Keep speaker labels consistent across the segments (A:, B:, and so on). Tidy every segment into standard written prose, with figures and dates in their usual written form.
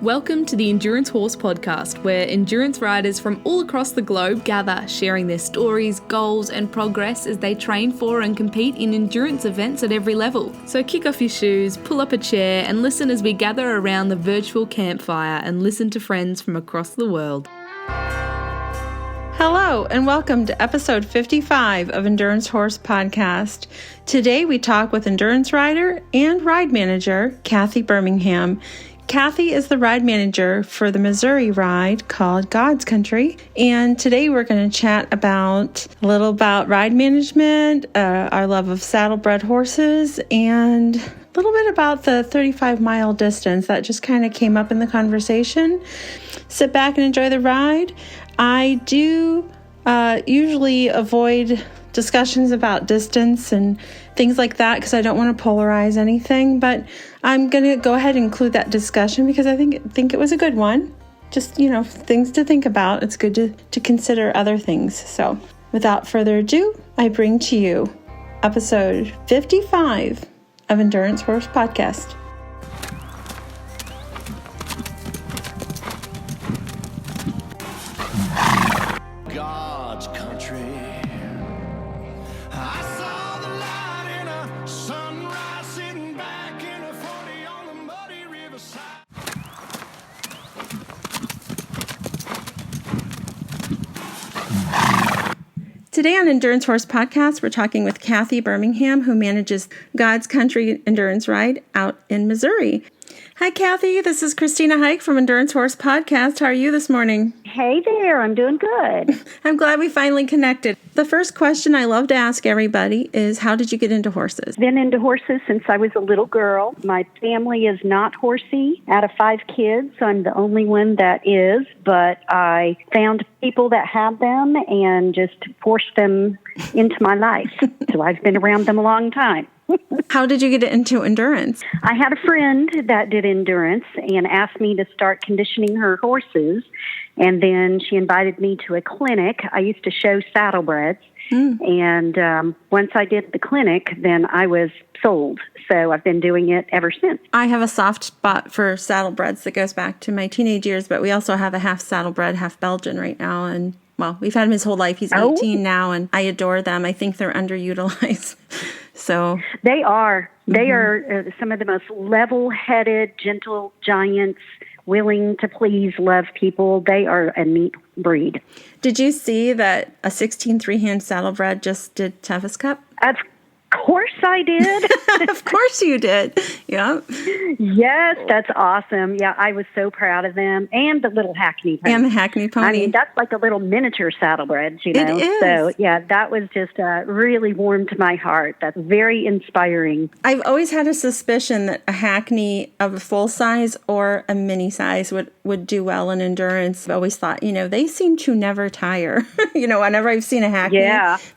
A: Welcome to the Endurance Horse Podcast, where endurance riders from all across the globe gather, sharing their stories, goals, and progress as they train for and compete in endurance events at every level. So kick off your shoes, pull up a chair, and listen as we gather around the virtual campfire and listen to friends from across the world.
B: Hello, and welcome to episode 55 of Endurance Horse Podcast. Today we talk with endurance rider and ride manager, Cathie Birmingham. Cathie is the ride manager for the Missouri ride called God's Country, and today we're going to chat a little about ride management, our love of saddlebred horses, and a little bit about the 35-mile distance that just kind of came up in the conversation. Sit back and enjoy the ride. I do usually avoid discussions about distance and things like that because I don't want to polarize anything, but I'm going to go ahead and include that discussion because I think it was a good one. Just, things to think about. It's good to consider other things. So without further ado, I bring to you episode 55 of Endurance Horse Podcast.
C: God's country. I saw the light in a sunrise sitting back in a 40 on the muddy riverside.
B: Today on Endurance Horse Podcast, we're talking with Cathie Birmingham, who manages God's Country Endurance Ride out in Missouri. Hi, Cathie. This is Christina Hyke from Endurance Horse Podcast. How are you this morning?
D: Hey there. I'm doing good.
B: I'm glad we finally connected. The first question I love to ask everybody is, how did you get into horses?
D: Been into horses since I was a little girl. My family is not horsey. Out of 5 kids, I'm the only one that is, but I found people that have them and just forced them into my life. So I've been around them a long time.
B: How did you get into endurance?
D: I had a friend that did endurance and asked me to start conditioning her horses, and then she invited me to a clinic. I used to show saddlebreds, and once I did the clinic, then I was sold. So I've been doing it ever since.
B: I have a soft spot for saddlebreds that goes back to my teenage years, but we also have a half saddlebred, half Belgian right now, and well, we've had him his whole life. He's 18 now, and I adore them. I think they're underutilized. So
D: they are. They are some of the most level-headed, gentle giants, willing to please, love people. They are a neat breed.
B: Did you see that a 16 three-hand saddlebred just did Tevis Cup?
D: Of course I did.
B: Of course you did. Yeah.
D: Yes, that's awesome. Yeah, I was so proud of them. And the little Hackney pony.
B: And the Hackney pony.
D: I mean, that's like a little miniature saddlebred, you know.
B: It is.
D: So, yeah, that was just really warmed my heart. That's very inspiring.
B: I've always had a suspicion that a Hackney of a full size or a mini size would do well in endurance. I've always thought, they seem to never tire. Whenever I've seen a Hackney,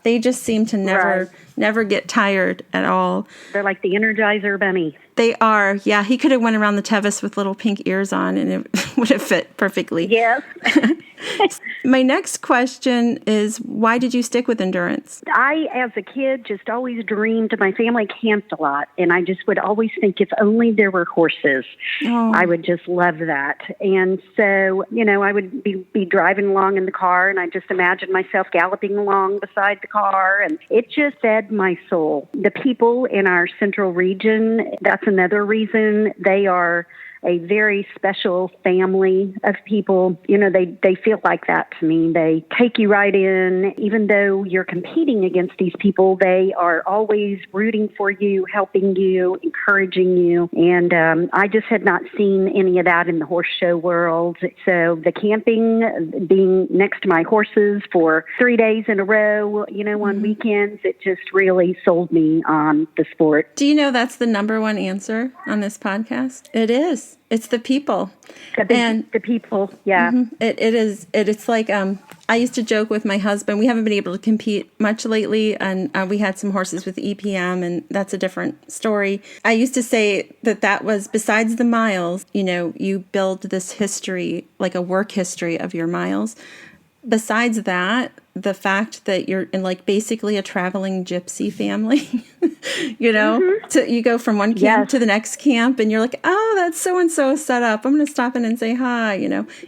B: they just seem to never get tired at all.
D: They're like the Energizer Bunny.
B: They are. Yeah, he could have went around the Tevis with little pink ears on and it would have fit perfectly.
D: Yes.
B: My next question is, why did you stick with endurance?
D: I, as a kid, just always dreamed. My family camped a lot, and I just would always think if only there were horses, I would just love that. And so, I would be driving along in the car, and I just imagined myself galloping along beside the car, and it just fed my soul. The people in our central region, that's another reason. They are a very special family of people. They feel like that to me. They take you right in. Even though you're competing against these people, they are always rooting for you, helping you, encouraging you. And I just had not seen any of that in the horse show world. So the camping, being next to my horses for 3 days in a row, on weekends, it just really sold me on the sport.
B: Do you know that's the number one answer on this podcast? It is. It's the people.
D: The people, yeah.
B: Mm-hmm. It is. It's like, I used to joke with my husband, we haven't been able to compete much lately, and we had some horses with EPM, and that's a different story. I used to say that was, besides the miles, you build this history, like a work history of your miles. Besides that, the fact that you're in like basically a traveling gypsy family, so you go from one camp to the next camp and you're like, oh, that's so-and-so set up. I'm going to stop in and say hi.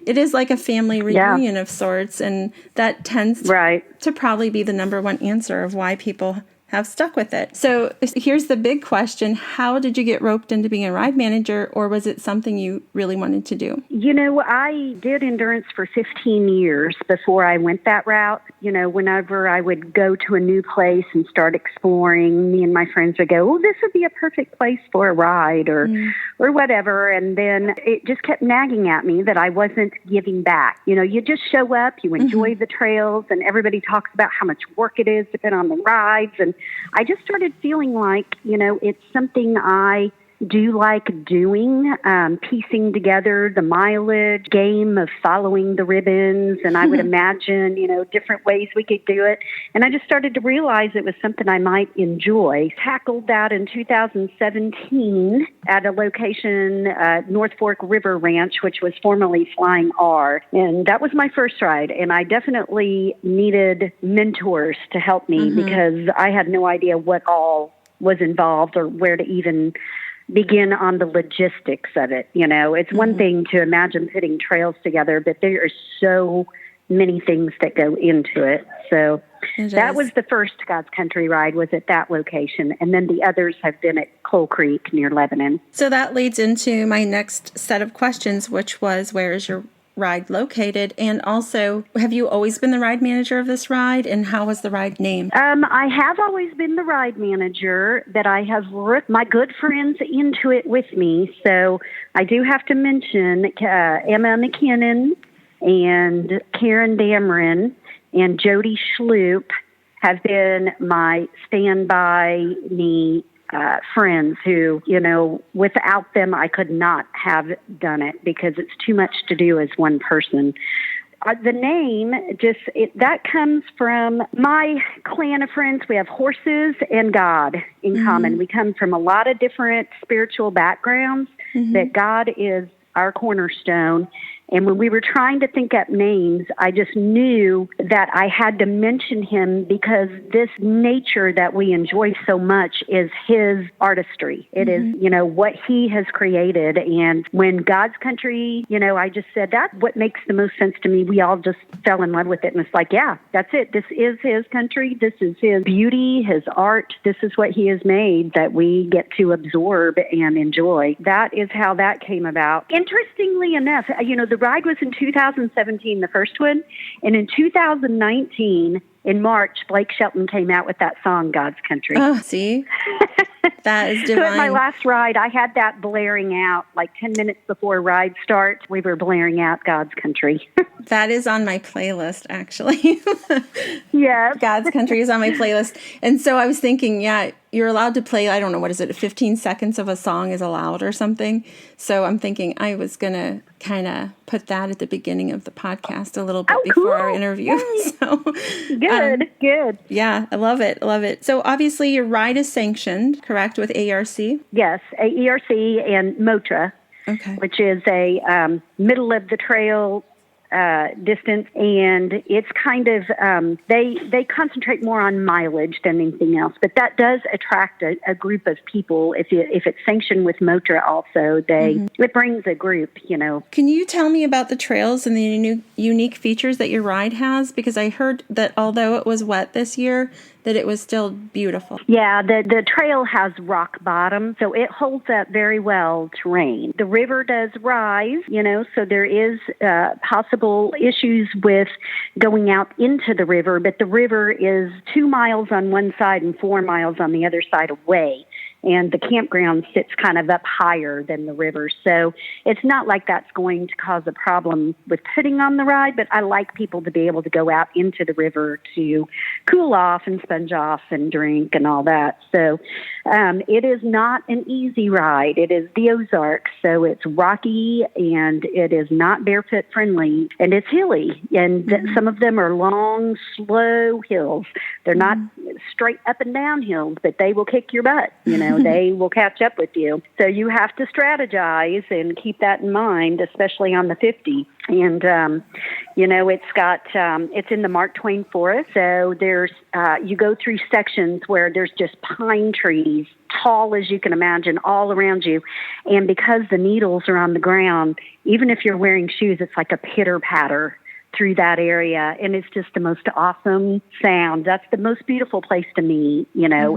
B: It is like a family reunion of sorts. And that tends to probably be the number one answer of why people have stuck with it. So here's the big question. How did you get roped into being a ride manager, or was it something you really wanted to do?
D: I did endurance for 15 years before I went that route. Whenever I would go to a new place and start exploring, me and my friends would go, oh, this would be a perfect place for a ride or whatever. And then it just kept nagging at me that I wasn't giving back. You just show up, you enjoy the trails, and everybody talks about how much work it is to get on the rides. And I just started feeling like, it's something I do like doing, piecing together the mileage game of following the ribbons. And I would imagine, different ways we could do it. And I just started to realize it was something I might enjoy. Tackled that in 2017 at a location, North Fork River Ranch, which was formerly Flying R. And that was my first ride. And I definitely needed mentors to help me because I had no idea what all was involved or where to even begin on the logistics of it. It's one thing to imagine putting trails together, but there are so many things that go into it. So that was the first God's Country ride, was at that location. And then the others have been at Coal Creek near Lebanon.
B: So that leads into my next set of questions, which was, where is your ride located? And also, have you always been the ride manager of this ride? And how was the ride named?
D: I have always been the ride manager, but I have worked my good friends into it with me. So I do have to mention Emma McKinnon and Karen Dameron and Jody Schloop have been my standby me friends who, without them, I could not have done it because it's too much to do as one person. The name, that comes from my clan of friends. We have horses and God in common. We come from a lot of different spiritual backgrounds, that God is our cornerstone. And when we were trying to think up names, I just knew that I had to mention him because this nature that we enjoy so much is his artistry. It is, what he has created. And when God's Country, I just said, that's what makes the most sense to me. We all just fell in love with it. And it's like, yeah, that's it. This is his country. This is his beauty, his art. This is what he has made that we get to absorb and enjoy. That is how that came about. Interestingly enough, the ride was in 2017, the first one. And in 2019, in March, Blake Shelton came out with that song, God's Country.
B: Oh, see? That is divine.
D: So at my last ride, I had that blaring out like 10 minutes before ride starts. We were blaring out God's Country.
B: That is on my playlist, actually.
D: Yeah.
B: God's Country is on my playlist. And so I was thinking, you're allowed to play, I don't know, what is it, 15 seconds of a song is allowed or something. So I'm thinking I was going to kind of put that at the beginning of the podcast a little bit before our interview. So
D: Good.
B: Yeah, I love it. So obviously your ride is sanctioned, correct, with AERC?
D: Yes, AERC and MOTRA, which is a middle of the trail distance, and it's kind of they concentrate more on mileage than anything else, but that does attract a group of people. If it's sanctioned with MOTRA also, it brings a group,
B: Can you tell me about the trails and the unique features that your ride has? Because I heard that although it was wet this year, that it was still beautiful.
D: Yeah, the trail has rock bottom, so it holds up very well to rain. The river does rise, so there is possible issues with going out into the river, but the river is 2 miles on one side and 4 miles on the other side away. And the campground sits kind of up higher than the river. So it's not like that's going to cause a problem with putting on the ride, but I like people to be able to go out into the river to cool off and sponge off and drink and all that. So it is not an easy ride. It is the Ozarks, so it's rocky and it is not barefoot friendly, and it's hilly. And some of them are long, slow hills. They're not straight up and down hills, but they will kick your butt, they will catch up with you. So you have to strategize and keep that in mind, especially on the 50. And, it's in the Mark Twain Forest. So there's, you go through sections where there's just pine trees, tall as you can imagine, all around you. And because the needles are on the ground, even if you're wearing shoes, it's like a pitter patter through that area. And it's just the most awesome sound. That's the most beautiful place to meet,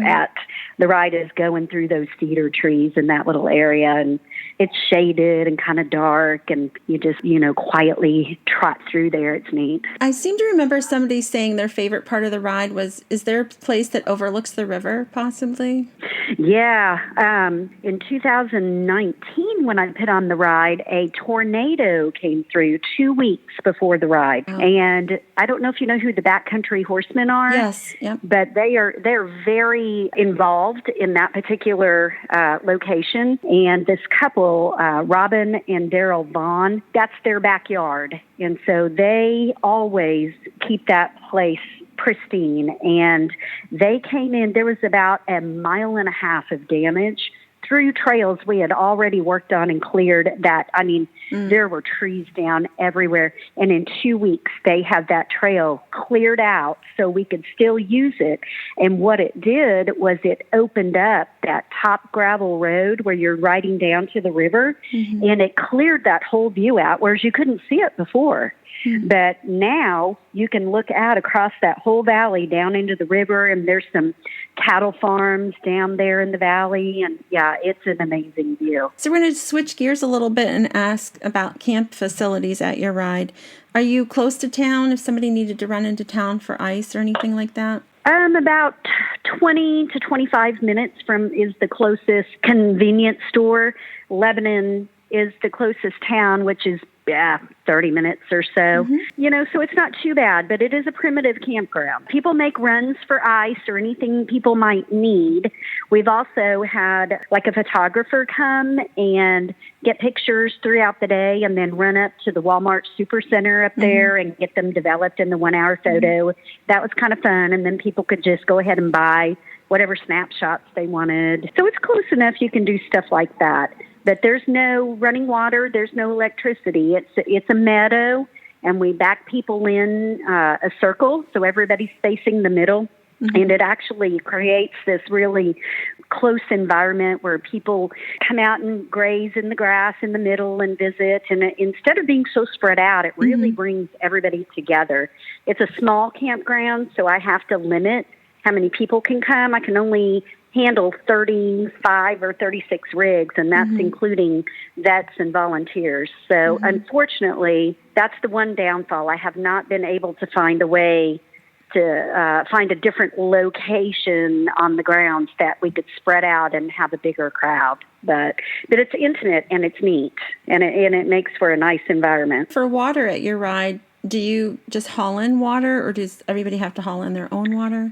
D: at the ride, is going through those cedar trees in that little area. And it's shaded and kind of dark, and you just, quietly trot through there. It's neat.
B: I seem to remember somebody saying their favorite part of the ride is there a place that overlooks the river, possibly?
D: Yeah. In 2019, when I put on the ride, a tornado came through 2 weeks before the ride. Oh. And I don't know if you know who the backcountry horsemen are.
B: Yes. Yep.
D: But they're very involved in that particular location. And this couple, Robin and Daryl Vaughn, that's their backyard. And so they always keep that place pristine. And they came in, there was about 1.5 miles of damage through trails we had already worked on and cleared. There were trees down everywhere. And in 2 weeks, they had that trail cleared out so we could still use it. And what it did was it opened up that top gravel road where you're riding down to the river, and it cleared that whole view out, whereas you couldn't see it before. But now you can look out across that whole valley down into the river, and there's some cattle farms down there in the valley. And yeah, it's an amazing view.
B: So we're going to switch gears a little bit and ask about camp facilities at your ride. Are you close to town if somebody needed to run into town for ice or anything like that?
D: About 20 to 25 minutes is the closest convenience store. Lebanon is the closest town, which is 30 minutes or so. So it's not too bad, but it is a primitive campground. People make runs for ice or anything people might need. We've also had like a photographer come and get pictures throughout the day and then run up to the Walmart Supercenter up there and get them developed in the 1 hour photo. That was kind of fun. And then people could just go ahead and buy whatever snapshots they wanted. So it's close enough you can do stuff like that. But there's no running water, there's no electricity. It's a meadow, and we back people in a circle, so everybody's facing the middle. And it actually creates this really close environment where people come out and graze in the grass in the middle and visit. And instead of being so spread out, it really brings everybody together. It's a small campground, so I have to limit how many people can come. I can only handle 35 or 36 rigs, and that's including vets and volunteers. So unfortunately, that's the one downfall. I have not been able to find a way to find a different location on the grounds that we could spread out and have a bigger crowd. But it's intimate and it's neat, and it makes for a nice environment.
B: For water at your ride, do you just haul in water, or does everybody have to haul in their own water?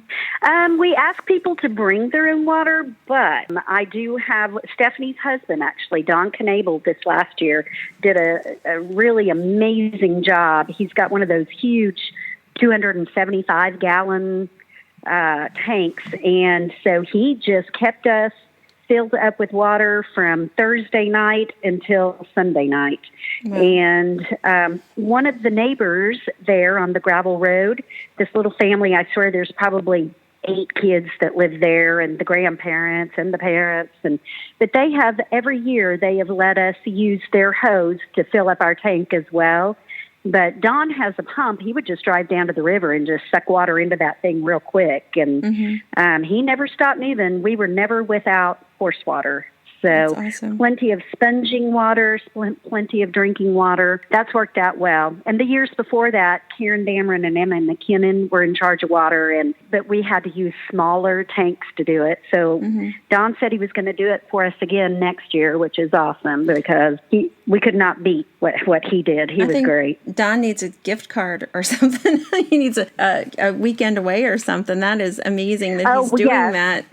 D: We ask people to bring their own water, but I do have Stephanie's husband, actually, Don Knable, this last year, did a really amazing job. He's got one of those huge 275-gallon tanks, and so he just kept us filled up with water from Thursday night until Sunday night. Wow. And one of the neighbors there on the gravel road, this little family, I swear there's probably 8 kids that live there, and the grandparents and the parents. But they have, every year, they have let us use their hose to fill up our tank as well. But Don has a pump. He would just drive down to the river and just suck water into that thing real quick. And he never stopped moving. We were never without horse water. So awesome. Plenty of sponging water, plenty of drinking water. That's worked out well. And the years before that, Karen Dameron and Emma McKinnon were in charge of water, but we had to use smaller tanks to do it. So Don said he was going to do it for us again next year, which is awesome because we could not beat what he did. He was great.
B: Don needs a gift card or something. He needs a weekend away or something. That is amazing that he's doing that,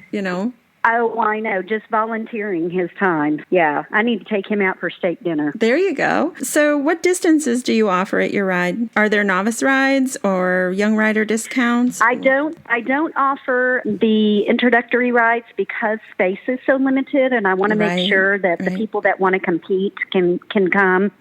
D: Oh, I know. Just volunteering his time. Yeah, I need to take him out for steak dinner.
B: There you go. So what distances do you offer at your ride? Are there novice rides or young rider discounts?
D: I don't offer the introductory rides because space is so limited, and I want to make sure that the people that want to compete can come.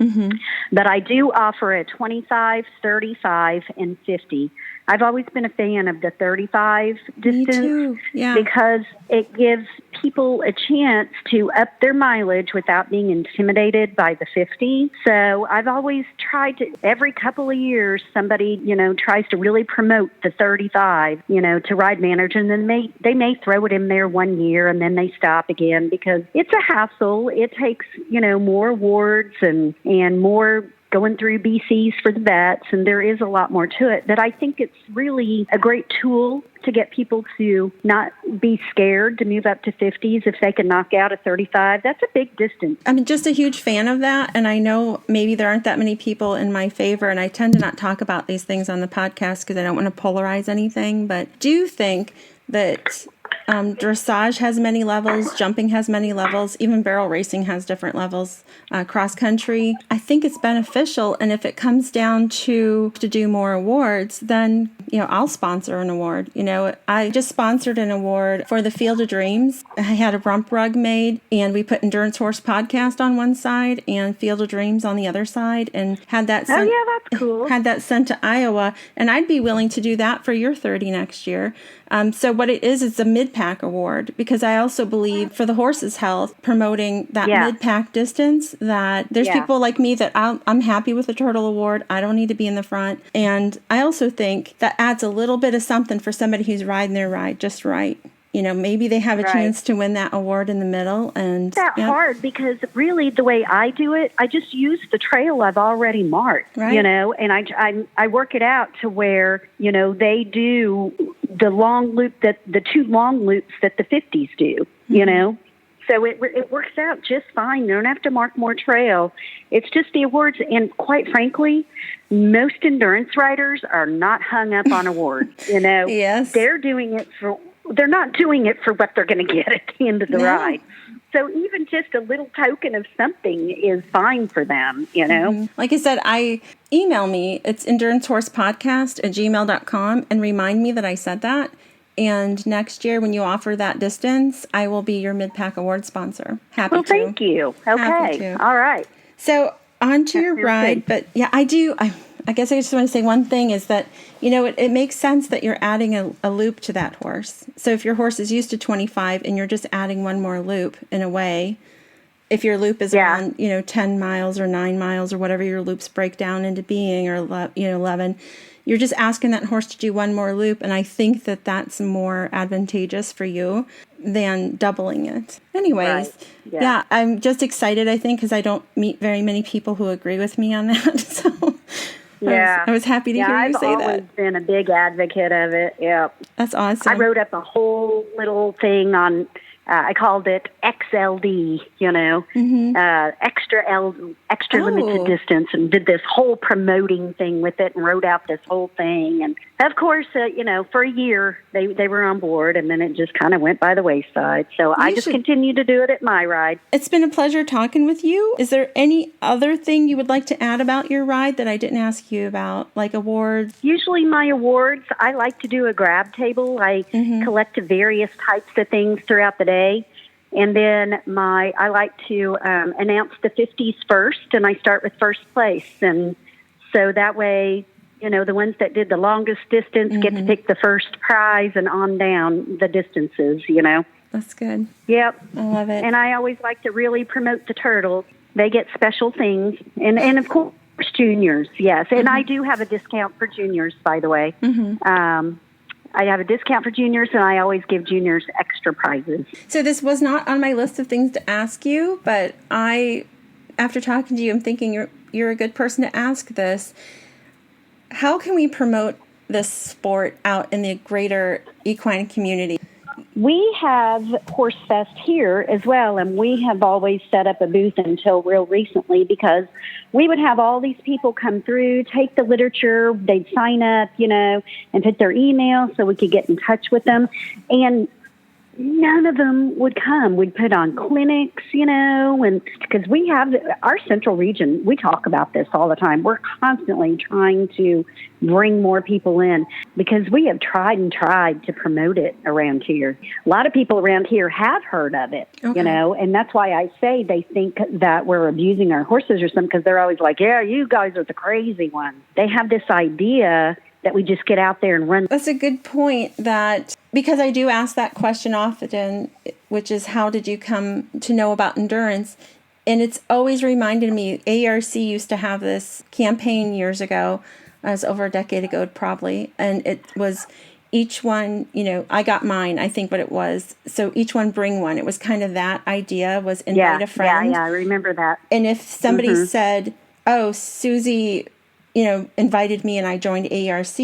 D: But I do offer a 25, 35, and 50. I've always been a fan of the 35 distance.
B: Me too. Yeah.
D: Because it gives people a chance to up their mileage without being intimidated by the 50. So I've always tried to, every couple of years, somebody, tries to really promote the 35, to ride manage, and then they may throw it in there 1 year and then they stop again because it's a hassle. It takes, more awards and more going through BCs for the vets, and there is a lot more to it. But I think it's really a great tool to get people to not be scared to move up to 50s if they can knock out a 35. That's a big distance.
B: I'm just a huge fan of that, and I know maybe there aren't that many people in my favor, and I tend to not talk about these things on the podcast because I don't want to polarize anything, but do you think that dressage has many levels, jumping has many levels, even barrel racing has different levels, cross country? I think it's beneficial, and if it comes down to do more awards, then I'll sponsor an award. I just sponsored an award for the Field of Dreams. I had a rump rug made, and we put Endurance Horse Podcast on one side and Field of Dreams on the other side, and had that sent,
D: oh yeah, that's cool.
B: Had that sent to Iowa, and I'd be willing to do that for your 30 next year. So what it is, it's a mid-pack award, because I also believe for the horse's health, promoting that mid-pack distance, that there's people like me that I'm happy with the turtle award. I don't need to be in the front. And I also think that adds a little bit of something for somebody who's riding their ride just right. Maybe they have a chance to win that award in the middle. And
D: it's that hard, because really the way I do it, I just use the trail I've already marked, and I work it out to where, they do the long loop, that the 2 long loops that the 50s do, So it works out just fine. You don't have to mark more trail. It's just the awards. And quite frankly, most endurance riders are not hung up on awards.
B: Yes.
D: They're not doing it for what they're going to get at the end of the ride. So even just a little token of something is fine for them,
B: Like I said, email me. It's endurancehorsepodcast@gmail.com, and remind me that I said that. And next year, when you offer that distance, I will be your mid-pack award sponsor. Happy to.
D: Well, thank you. Okay. All right.
B: So on to your ride. But yeah, I guess I just want to say one thing is that, it makes sense that you're adding a loop to that horse. So if your horse is used to 25 and you're just adding one more loop, in a way, if your loop is around, 10 miles or 9 miles or whatever your loops break down into being, or, 11, you're just asking that horse to do one more loop. And I think that that's more advantageous for you than doubling it. Anyways, I'm just excited, I think, because I don't meet very many people who agree with me on that. So I was happy to hear you say that. I've
D: always been a big advocate of it. Yeah.
B: That's awesome.
D: I wrote up a whole little thing on, I called it XLD, extra limited distance, and did this whole promoting thing with it and wrote out this whole thing. And of course, for a year they were on board, and then it just kind of went by the wayside. So I just continue to do it at my ride.
B: It's been a pleasure talking with you. Is there any other thing you would like to add about your ride that I didn't ask you about, like awards?
D: Usually my awards, I like to do a grab table. I collect various types of things throughout the day. And then I like to announce the 50s first, and I start with first place. And so that way, the ones that did the longest distance get to pick the first prize, and on down the distances,
B: That's good.
D: Yep.
B: I love it.
D: And I always like to really promote the turtles. They get special things. And of course, juniors, yes. And I do have a discount for juniors, by the way. I have a discount for juniors, and I always give juniors extra prizes.
B: So this was not on my list of things to ask you, but after talking to you, I'm thinking you're a good person to ask this. How can we promote this sport out in the greater equine community?
D: We have Horse Fest here as well, and we have always set up a booth until real recently, because we would have all these people come through, take the literature, they'd sign up, and put their email so we could get in touch with them. And none of them would come. We'd put on clinics, and because we have our central region, we talk about this all the time. We're constantly trying to bring more people in because we have tried and tried to promote it around here. A lot of people around here have heard of it, and that's why I say they think that we're abusing our horses or something, because they're always like, yeah, you guys are the crazy ones. They have this idea that we just get out there and run.
B: That's a good point, because I do ask that question often, which is, how did you come to know about endurance? And it's always reminded me, ARC used to have this campaign years ago, it was over a decade ago probably, and it was each one, I got mine, I think what it was. So each one bring one. It was kind of that idea, was invite a friend.
D: Yeah, I remember that.
B: And if somebody said, oh, Susie, invited me and I joined ARC,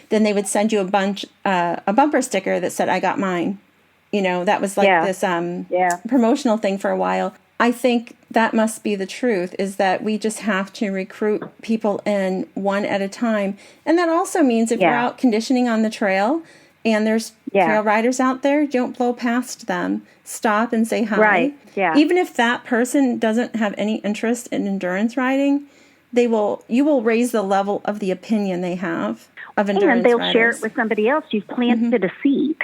B: then they would send you a bumper sticker that said, I got mine. That was like this promotional thing for a while. I think that must be the truth, is that we just have to recruit people in one at a time. And that also means if you're out conditioning on the trail and there's trail riders out there, don't blow past them. Stop and say hi.
D: Right. Yeah.
B: Even if that person doesn't have any interest in endurance riding, you will raise the level of the opinion they have of endurance riders. And they'll share
D: it with somebody else. You've planted a seed,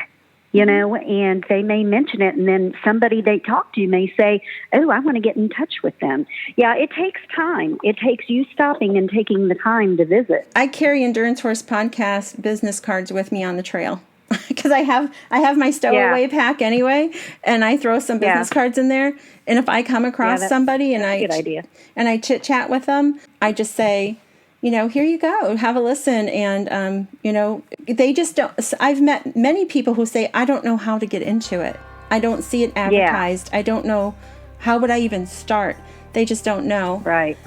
D: and they may mention it, and then somebody they talk to may say, oh, I want to get in touch with them. Yeah, it takes time. It takes you stopping and taking the time to visit.
B: I carry Endurance Horse Podcast business cards with me on the trail. Because I have my stowaway pack anyway, and I throw some business cards in there. And if I come across somebody and I chit chat with them, I just say, here you go, have a listen. And they just don't. I've met many people who say, I don't know how to get into it. I don't see it advertised. I don't know, how would I even start? They just don't know.
D: Right.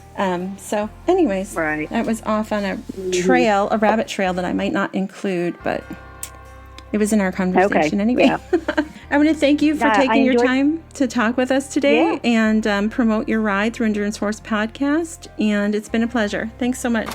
B: So, anyways, that was off on a trail, a rabbit trail that I might not include, but it was in our conversation anyway. Yeah. I want to thank you for taking your time to talk with us today and promote your ride through Endurance Horse Podcast. And it's been a pleasure. Thanks so much.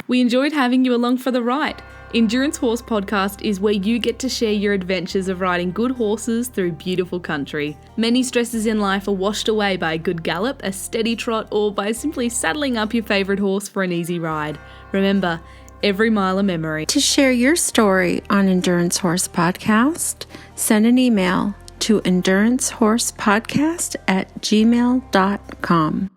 A: We enjoyed having you along for the ride. Endurance Horse Podcast is where you get to share your adventures of riding good horses through beautiful country. Many stresses in life are washed away by a good gallop, a steady trot, or by simply saddling up your favourite horse for an easy ride. Remember, every mile a memory.
B: To share your story on Endurance Horse Podcast, send an email to endurancehorsepodcast@gmail.com.